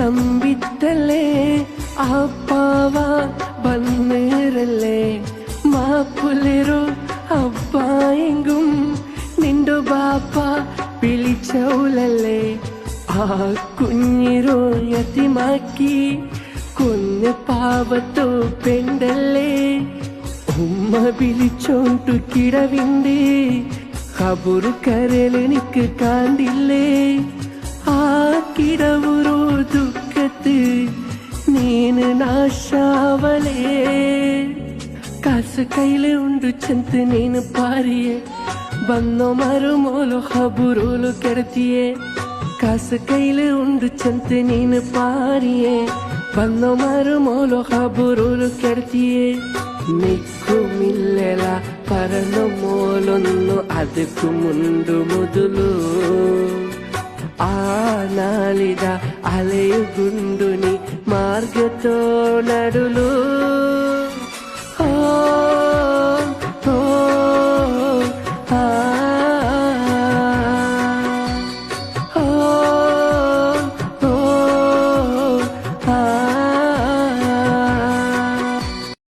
ನಂಬಿದ್ದಲ್ಲೇ ಅಪ್ಪವ ಬಂದಿರಲ್ಲೇ മാപ്പുലിരു അബ്ബായെങ്കും നിന്റെ ബാപ്പ വിളിച്ചൗലല്ലേ ആ കുഞ്ഞിരോ യത്തിമാക്കി കൊന്ന് പാവത്തോ പെണ്ടല്ലേ ഉമ്മ വിളിച്ചോണ്ടു കിടവിണ്ട് ഖബറു കരലെനിക്ക് കാണ്ടില്ലേ ആ കിടവുരോ ദുഃഖത്ത് നീന് നാശാവലേ ಕಾಸು ಕೈಲಿ ಉಂಡು ಚಂತ ನೀನು ಪಾರಿಯೇ ಬಂದೋ ಮರು ಮೋಲು ಹಬುರೋಲು ಕೆಡತಿಯೇ ಕಾಸು ಕೈಲಿ ಉಂಡು ಚಂತ ನೀನು ಪಾರಿಯೇ ಬಂದೋ ಮರು ಮೋಲು ಹಬುರೋಲು ಕೆಡತಿಯೇ ನಿಕ್ಕುಮಿಲ್ಲೆಲ ಪರನ ಮೋಲೊನ್ನು ಅದಕ್ಕೂ ಮುಂಡು ಮೊದಲು ಆ ನಾಳಿದ ಅಲೆಯು ಗುಂಡು ನೀ ಮಾರ್ಗತೋ ನಡುಲು